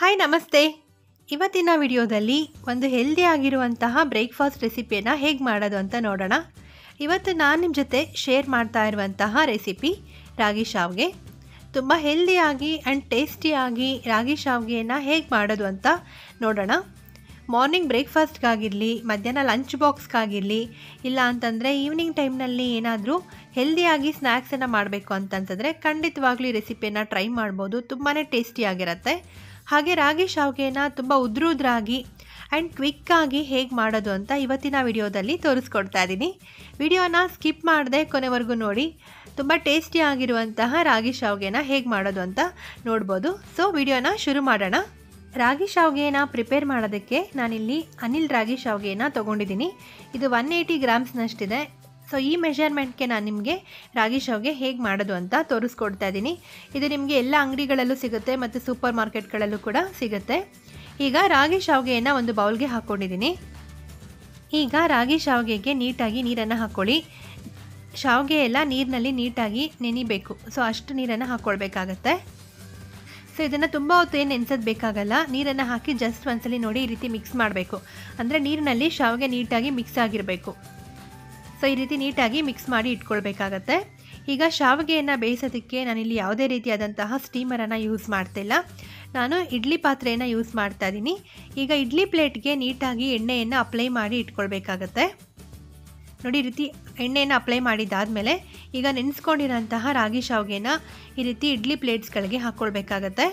Hi ನಮಸ್ತೆ. ಇವತ್ತಿನ ವಿಡಿಯೋದಲ್ಲಿ ಒಂದು ಹೆಲ್ದಿ ಆಗಿರುವಂತಹ ಬ್ರೇಕ್ಫಾಸ್ಟ್ ರೆಸಿಪಿಯನ್ನು ಹೇಗೆ ಮಾಡೋದು ಅಂತ ನೋಡೋಣ. ಇವತ್ತು ನಾನು ನಿಮ್ಮ ಜೊತೆ ಶೇರ್ ಮಾಡ್ತಾ ಇರುವಂತಹ ರೆಸಿಪಿ ರಾಗಿ ಶಾವಿಗೆ. ತುಂಬ ಹೆಲ್ದಿಯಾಗಿ ಆ್ಯಂಡ್ ಟೇಸ್ಟಿಯಾಗಿ ರಾಗಿ ಶಾವಿಗೆಯನ್ನು ಹೇಗೆ ಮಾಡೋದು ಅಂತ ನೋಡೋಣ. ಮಾರ್ನಿಂಗ್ ಬ್ರೇಕ್ಫಾಸ್ಟ್ಗಾಗಿರಲಿ, ಮಧ್ಯಾಹ್ನ ಲಂಚ್ ಬಾಕ್ಸ್ಗಾಗಿರಲಿ, ಇಲ್ಲ ಅಂತಂದರೆ ಈವ್ನಿಂಗ್ ಟೈಮ್ನಲ್ಲಿ ಏನಾದರೂ ಹೆಲ್ದಿಯಾಗಿ ಸ್ನ್ಯಾಕ್ಸನ್ನು ಮಾಡಬೇಕು ಅಂತಂತಂದರೆ ಖಂಡಿತವಾಗ್ಲೂ ಈ ರೆಸಿಪಿಯನ್ನು ಟ್ರೈ ಮಾಡ್ಬೋದು. ತುಂಬಾ ಟೇಸ್ಟಿಯಾಗಿರುತ್ತೆ. ಹಾಗೆ ರಾಗಿ ಶಾವಿಗೆನ ತುಂಬ ಉದ್ರಾಗಿ ಆ್ಯಂಡ್ ಕ್ವಿಕ್ಕಾಗಿ ಹೇಗೆ ಮಾಡೋದು ಅಂತ ಇವತ್ತಿನ ವಿಡಿಯೋದಲ್ಲಿ ತೋರಿಸ್ಕೊಡ್ತಾ ಇದ್ದೀನಿ. ವಿಡಿಯೋನ ಸ್ಕಿಪ್ ಮಾಡದೆ ಕೊನೆವರೆಗೂ ನೋಡಿ. ತುಂಬ ಟೇಸ್ಟಿಯಾಗಿರುವಂತಹ ರಾಗಿ ಶಾವಿಗೆನ ಹೇಗೆ ಮಾಡೋದು ಅಂತ ನೋಡ್ಬೋದು. ಸೊ ವಿಡಿಯೋನ ಶುರು ಮಾಡೋಣ. ರಾಗಿ ಶಾವಿಗೆನ ಪ್ರಿಪೇರ್ ಮಾಡೋದಕ್ಕೆ ನಾನಿಲ್ಲಿ ಅನಿಲ್ ರಾಗಿ ಶಾವಿಗೆನ ತೊಗೊಂಡಿದ್ದೀನಿ. ಇದು 180 ಗ್ರಾಮ್ಸ್ನಷ್ಟಿದೆ. ಸೊ ಈ ಮೆಷರ್ಮೆಂಟ್ಗೆ ನಾನು ನಿಮಗೆ ರಾಗಿ ಶಾವಿಗೆ ಹೇಗೆ ಮಾಡೋದು ಅಂತ ತೋರಿಸ್ಕೊಡ್ತಾ ಇದ್ದೀನಿ. ಇದು ನಿಮಗೆ ಎಲ್ಲ ಅಂಗಡಿಗಳಲ್ಲೂ ಸಿಗುತ್ತೆ ಮತ್ತು ಸೂಪರ್ ಮಾರ್ಕೆಟ್ಗಳಲ್ಲೂ ಕೂಡ ಸಿಗುತ್ತೆ. ಈಗ ರಾಗಿ ಶಾವಿಗೆಯನ್ನು ಒಂದು ಬೌಲ್ಗೆ ಹಾಕ್ಕೊಂಡಿದ್ದೀನಿ. ಈಗ ರಾಗಿ ಶಾವಿಗೆಗೆ ನೀಟಾಗಿ ನೀರನ್ನು ಹಾಕ್ಕೊಳ್ಳಿ. ಶಾವಿಗೆ ಎಲ್ಲ ನೀರಿನಲ್ಲಿ ನೀಟಾಗಿ ನೆನಿಬೇಕು. ಸೊ ಅಷ್ಟು ನೀರನ್ನು ಹಾಕ್ಕೊಳ್ಬೇಕಾಗತ್ತೆ. ಸೊ ಇದನ್ನು ತುಂಬ ಹೊತ್ತು ಏನು ನೆನೆಸೋದು ಬೇಕಾಗಲ್ಲ. ನೀರನ್ನು ಹಾಕಿ ಜಸ್ಟ್ ಒಂದ್ಸಲಿ ನೋಡಿ ಈ ರೀತಿ ಮಿಕ್ಸ್ ಮಾಡಬೇಕು. ಅಂದರೆ ನೀರಿನಲ್ಲಿ ಶಾವಿಗೆ ನೀಟಾಗಿ ಮಿಕ್ಸ್ ಆಗಿರಬೇಕು. ಸೊ ಈ ರೀತಿ ನೀಟಾಗಿ ಮಿಕ್ಸ್ ಮಾಡಿ ಇಟ್ಕೊಳ್ಬೇಕಾಗತ್ತೆ. ಈಗ ಶಾವಿಗೆಯನ್ನು ಬೇಯಿಸೋದಕ್ಕೆ ನಾನಿಲ್ಲಿ ಯಾವುದೇ ರೀತಿಯಾದಂತಹ ಸ್ಟೀಮರನ್ನು ಯೂಸ್ ಮಾಡ್ತಿಲ್ಲ. ನಾನು ಇಡ್ಲಿ ಪಾತ್ರೆಯನ್ನು ಯೂಸ್ ಮಾಡ್ತಾ ಇದ್ದೀನಿ. ಈಗ ಇಡ್ಲಿ ಪ್ಲೇಟ್ಗೆ ನೀಟಾಗಿ ಎಣ್ಣೆಯನ್ನು ಅಪ್ಲೈ ಮಾಡಿ ಇಟ್ಕೊಳ್ಬೇಕಾಗತ್ತೆ. ನೋಡಿ ಈ ರೀತಿ ಎಣ್ಣೆಯನ್ನು ಅಪ್ಲೈ ಮಾಡಿದ್ದಾದಮೇಲೆ ಈಗ ನೆನೆಸ್ಕೊಂಡಿರೋಂತಹ ರಾಗಿ ಶಾವಿಗೆನ ಈ ರೀತಿ ಇಡ್ಲಿ ಪ್ಲೇಟ್ಸ್ಗಳಿಗೆ ಹಾಕ್ಕೊಳ್ಬೇಕಾಗತ್ತೆ.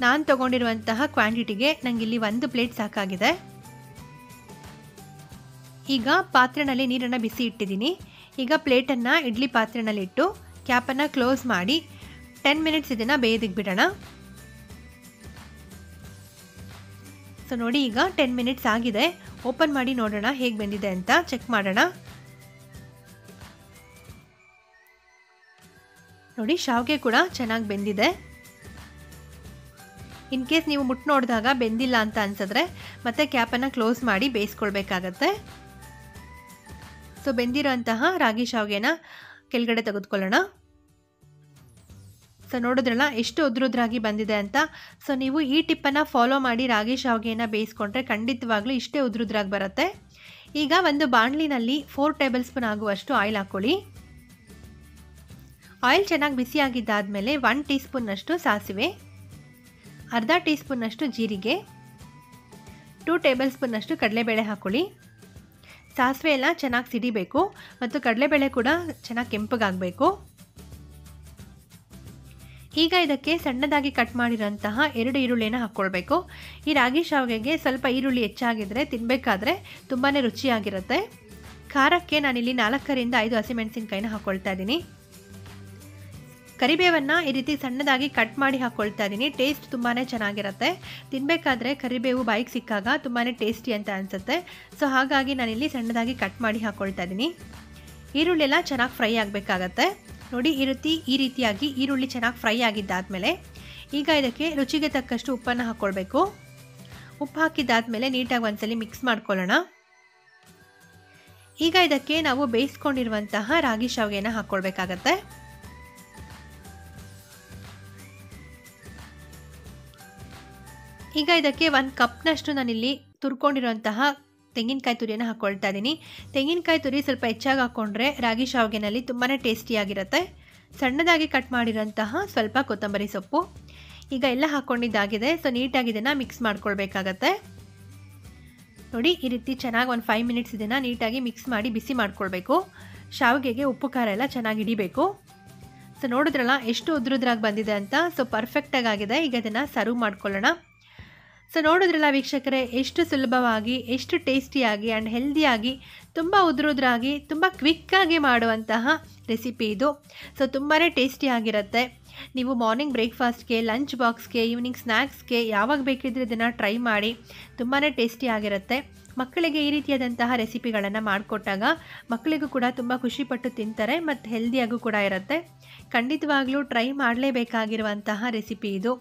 ನಾನು ತೊಗೊಂಡಿರುವಂತಹ ಕ್ವಾಂಟಿಟಿಗೆ ನನಗಿಲ್ಲಿ 1 ಪ್ಲೇಟ್ ಸಾಕಾಗಿದೆ. ಈಗ ಪಾತ್ರೆಯಲ್ಲಿ ನೀರನ್ನು ಬಿಸಿ ಇಟ್ಟಿದ್ದೀನಿ. ಈಗ ಪ್ಲೇಟನ್ನು ಇಡ್ಲಿ ಪಾತ್ರೆಯಲ್ಲಿಟ್ಟು ಕ್ಯಾಪನ್ನು ಕ್ಲೋಸ್ ಮಾಡಿ 10 ಮಿನಿಟ್ಸ್ ಇದನ್ನು ಬೇಯೋದಕ್ಕೆ ಬಿಡೋಣ. ಸೊ ನೋಡಿ ಈಗ 10 ಮಿನಿಟ್ಸ್ ಆಗಿದೆ. ಓಪನ್ ಮಾಡಿ ನೋಡೋಣ ಹೇಗೆ ಬೆಂದಿದೆ ಅಂತ ಚೆಕ್ ಮಾಡೋಣ. ನೋಡಿ ಶಾವಿಗೆ ಕೂಡ ಚೆನ್ನಾಗಿ ಬೆಂದಿದೆ. ಇನ್ ಕೇಸ್ ನೀವು ಮುಟ್ಟು ನೋಡಿದಾಗ ಬೆಂದಿಲ್ಲ ಅಂತ ಅನ್ಸಿದ್ರೆ ಮತ್ತೆ ಕ್ಯಾಪನ್ನು ಕ್ಲೋಸ್ ಮಾಡಿ ಬೇಯಿಸ್ಕೊಳ್ಬೇಕಾಗತ್ತೆ. ಸೊ ಬೆಂದಿರೋಂತಹ ರಾಗಿ ಶಾವಿಗೆನ ಕೆಳಗಡೆ ತೆಗೆದುಕೊಳ್ಳೋಣ. ಸೊ ನೋಡಿದ್ರಲ್ಲ ಎಷ್ಟು ಉದ್ರಾಗಿ ಬಂದಿದೆ ಅಂತ. ಸೊ ನೀವು ಈ ಟಿಪ್ಪನ್ನು ಫಾಲೋ ಮಾಡಿ ರಾಗಿ ಶಾವಿಗೆಯನ್ನು ಬೇಯಿಸ್ಕೊಂಡ್ರೆ ಖಂಡಿತವಾಗ್ಲೂ ಇಷ್ಟೇ ಉದ್ರಾಗಿ ಬರುತ್ತೆ. ಈಗ ಒಂದು ಬಾಣಲಿನಲ್ಲಿ 4 ಟೇಬಲ್ ಸ್ಪೂನ್ ಆಗುವಷ್ಟು ಆಯಿಲ್ ಹಾಕ್ಕೊಳ್ಳಿ. ಆಯಿಲ್ ಚೆನ್ನಾಗಿ ಬಿಸಿಯಾಗಿದ್ದಾದಮೇಲೆ 1 ಟೀ ಸ್ಪೂನ್ನಷ್ಟು ಸಾಸಿವೆ, ಅರ್ಧ ಟೀ ಸ್ಪೂನ್ನಷ್ಟು ಜೀರಿಗೆ, 2 ಟೇಬಲ್ ಸ್ಪೂನ್ನಷ್ಟು ಕಡಲೆಬೇಳೆ ಹಾಕ್ಕೊಳ್ಳಿ. ಸಾಸಿವೆ ಎಲ್ಲ ಚೆನ್ನಾಗಿ ಸಿಡಿಬೇಕು ಮತ್ತು ಕಡಲೆಬೇಳೆ ಕೂಡ ಚೆನ್ನಾಗಿ ಕೆಂಪಗಾಗಬೇಕು. ಈಗ ಇದಕ್ಕೆ ಸಣ್ಣದಾಗಿ ಕಟ್ ಮಾಡಿರೋಂತಹ 2 ಈರುಳ್ಳಿನ ಹಾಕ್ಕೊಳ್ಬೇಕು. ಈ ರಾಗಿ ಶಾವಿಗೆಗೆ ಸ್ವಲ್ಪ ಈರುಳ್ಳಿ ಹೆಚ್ಚಾಗಿದ್ದರೆ ತಿನ್ನಬೇಕಾದ್ರೆ ತುಂಬಾ ರುಚಿಯಾಗಿರುತ್ತೆ. ಖಾರಕ್ಕೆ ನಾನಿಲ್ಲಿ 4 ರಿಂದ 5 ಹಸಿಮೆಣಸಿನಕಾಯಿನ ಹಾಕ್ಕೊಳ್ತಾ ಇದ್ದೀನಿ. ಕರಿಬೇವನ್ನು ಈ ರೀತಿ ಸಣ್ಣದಾಗಿ ಕಟ್ ಮಾಡಿ ಹಾಕ್ಕೊಳ್ತಾ ಇದ್ದೀನಿ. ಟೇಸ್ಟ್ ತುಂಬಾ ಚೆನ್ನಾಗಿರುತ್ತೆ. ತಿನ್ನಬೇಕಾದ್ರೆ ಕರಿಬೇವು ಬಾಯಿಗೆ ಸಿಕ್ಕಾಗ ತುಂಬಾ ಟೇಸ್ಟಿ ಅಂತ ಅನಿಸುತ್ತೆ. ಸೊ ಹಾಗಾಗಿ ನಾನಿಲ್ಲಿ ಸಣ್ಣದಾಗಿ ಕಟ್ ಮಾಡಿ ಹಾಕ್ಕೊಳ್ತಾ ಇದ್ದೀನಿ. ಈರುಳ್ಳಿ ಎಲ್ಲ ಚೆನ್ನಾಗಿ ಫ್ರೈ ಆಗಬೇಕಾಗತ್ತೆ. ನೋಡಿ ಈ ರೀತಿಯಾಗಿ ಈರುಳ್ಳಿ ಚೆನ್ನಾಗಿ ಫ್ರೈ ಆಗಿದ್ದಾದಮೇಲೆ ಈಗ ಇದಕ್ಕೆ ರುಚಿಗೆ ತಕ್ಕಷ್ಟು ಉಪ್ಪನ್ನು ಹಾಕ್ಕೊಳ್ಬೇಕು. ಉಪ್ಪು ಹಾಕಿದ್ದಾದಮೇಲೆ ನೀಟಾಗಿ ಒಂದ್ಸಲಿ ಮಿಕ್ಸ್ ಮಾಡ್ಕೊಳ್ಳೋಣ. ಈಗ ಇದಕ್ಕೆ ನಾವು ಬೇಯಿಸ್ಕೊಂಡಿರುವಂತಹ ರಾಗಿ ಶಾವಿಗೆನ ಹಾಕ್ಕೊಳ್ಬೇಕಾಗತ್ತೆ. ಈಗ ಇದಕ್ಕೆ 1 ಕಪ್ನಷ್ಟು ನಾನಿಲ್ಲಿ ತುರ್ಕೊಂಡಿರುವಂತಹ ತೆಂಗಿನಕಾಯಿ ತುರಿಯನ್ನು ಹಾಕ್ಕೊಳ್ತಾ ಇದ್ದೀನಿ. ತೆಂಗಿನಕಾಯಿ ತುರಿ ಸ್ವಲ್ಪ ಹೆಚ್ಚಾಗಿ ಹಾಕ್ಕೊಂಡ್ರೆ ರಾಗಿ ಶಾವಿಗೆನಲ್ಲಿ ತುಂಬಾ ಟೇಸ್ಟಿಯಾಗಿರುತ್ತೆ. ಸಣ್ಣದಾಗಿ ಕಟ್ ಮಾಡಿರೋಂತಹ ಸ್ವಲ್ಪ ಕೊತ್ತಂಬರಿ ಸೊಪ್ಪು ಈಗ ಎಲ್ಲ ಹಾಕ್ಕೊಂಡಿದ್ದಾಗಿದೆ. ಸೊ ನೀಟಾಗಿ ಇದನ್ನು ಮಿಕ್ಸ್ ಮಾಡ್ಕೊಳ್ಬೇಕಾಗತ್ತೆ. ನೋಡಿ ಈ ರೀತಿ ಚೆನ್ನಾಗಿ ಒಂದು 5 ಮಿನಿಟ್ಸ್ ಇದನ್ನು ನೀಟಾಗಿ ಮಿಕ್ಸ್ ಮಾಡಿ ಬಿಸಿ ಮಾಡ್ಕೊಳ್ಬೇಕು. ಶಾವಿಗೆಗೆ ಉಪ್ಪು ಖಾರ ಎಲ್ಲ ಚೆನ್ನಾಗಿ ಹಿಡಿಬೇಕು. ಸೊ ನೋಡಿದ್ರಲ್ಲ ಎಷ್ಟು ಉದ್ರಾಗಿ ಬಂದಿದೆ ಅಂತ. ಸೊ ಪರ್ಫೆಕ್ಟಾಗಿ ಆಗಿದೆ. ಈಗ ಇದನ್ನು ಸರ್ವ್ ಮಾಡ್ಕೊಳ್ಳೋಣ. ಸೊ ನೋಡಿದ್ರಲ್ಲ ವೀಕ್ಷಕರೇ, ಎಷ್ಟು ಸುಲಭವಾಗಿ, ಎಷ್ಟು ಟೇಸ್ಟಿಯಾಗಿ ಆ್ಯಂಡ್ ಹೆಲ್ದಿಯಾಗಿ, ತುಂಬ ಉದ್ರಾಗಿ, ತುಂಬ ಕ್ವಿಕ್ಕಾಗಿ ಮಾಡುವಂತಹ ರೆಸಿಪಿ ಇದು. ಸೊ ತುಂಬಾ ಟೇಸ್ಟಿಯಾಗಿರುತ್ತೆ. ನೀವು ಮಾರ್ನಿಂಗ್ ಬ್ರೇಕ್ಫಾಸ್ಟ್ಗೆ, ಲಂಚ್ ಬಾಕ್ಸ್ಗೆ, ಈವ್ನಿಂಗ್ ಸ್ನ್ಯಾಕ್ಸ್ಗೆ ಯಾವಾಗ ಬೇಕಿದ್ದರೆ ಇದನ್ನು ಟ್ರೈ ಮಾಡಿ. ತುಂಬಾ ಟೇಸ್ಟಿಯಾಗಿರುತ್ತೆ. ಮಕ್ಕಳಿಗೆ ಈ ರೀತಿಯಾದಂತಹ ರೆಸಿಪಿಗಳನ್ನು ಮಾಡಿಕೊಟ್ಟಾಗ ಮಕ್ಕಳಿಗೂ ಕೂಡ ತುಂಬ ಖುಷಿಪಟ್ಟು ತಿಂತಾರೆ ಮತ್ತು ಹೆಲ್ದಿಯಾಗೂ ಕೂಡ ಇರುತ್ತೆ. ಖಂಡಿತವಾಗ್ಲೂ ಟ್ರೈ ಮಾಡಲೇಬೇಕಾಗಿರುವಂತಹ ರೆಸಿಪಿ ಇದು.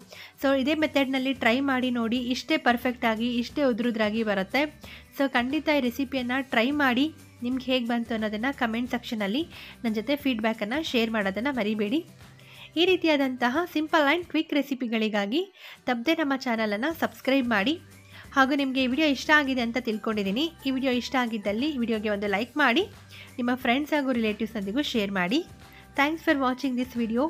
ಸೊ ಇದೇ ಮೆಥಡ್ನಲ್ಲಿ ಟ್ರೈ ಮಾಡಿ ನೋಡಿ. ಇಷ್ಟೇ ಪರ್ಫೆಕ್ಟಾಗಿ, ಇಷ್ಟೇ ಉದ್ರಾಗಿ ಬರುತ್ತೆ. ಸೊ ಖಂಡಿತ ಈ ರೆಸಿಪಿಯನ್ನು ಟ್ರೈ ಮಾಡಿ. ನಿಮ್ಗೆ ಹೇಗೆ ಬಂತು ಅನ್ನೋದನ್ನು ಕಮೆಂಟ್ ಸೆಕ್ಷನಲ್ಲಿ ನನ್ನ ಜೊತೆ ಫೀಡ್ಬ್ಯಾಕನ್ನು ಶೇರ್ ಮಾಡೋದನ್ನು ಮರಿಬೇಡಿ. ಈ ರೀತಿಯಾದಂತಹ ಸಿಂಪಲ್ ಆ್ಯಂಡ್ ಕ್ವಿಕ್ ರೆಸಿಪಿಗಳಿಗಾಗಿ ತಪ್ಪದೆ ನಮ್ಮ ಚಾನಲನ್ನು ಸಬ್ಸ್ಕ್ರೈಬ್ ಮಾಡಿ. ಹಾಗೂ ನಿಮಗೆ ಈ ವಿಡಿಯೋ ಇಷ್ಟ ಆಗಿದೆ ಅಂತ ತಿಳ್ಕೊಂಡಿದ್ದೀನಿ. ಈ ವಿಡಿಯೋ ಇಷ್ಟ ಆಗಿದ್ದಲ್ಲಿ ಈ ವಿಡಿಯೋಗೆ ಒಂದು ಲೈಕ್ ಮಾಡಿ, ನಿಮ್ಮ ಫ್ರೆಂಡ್ಸ್ ಹಾಗೂ ರಿಲೇಟಿವ್ಸ್ನೊಂದಿಗೂ ಶೇರ್ ಮಾಡಿ. Thanks for watching this video.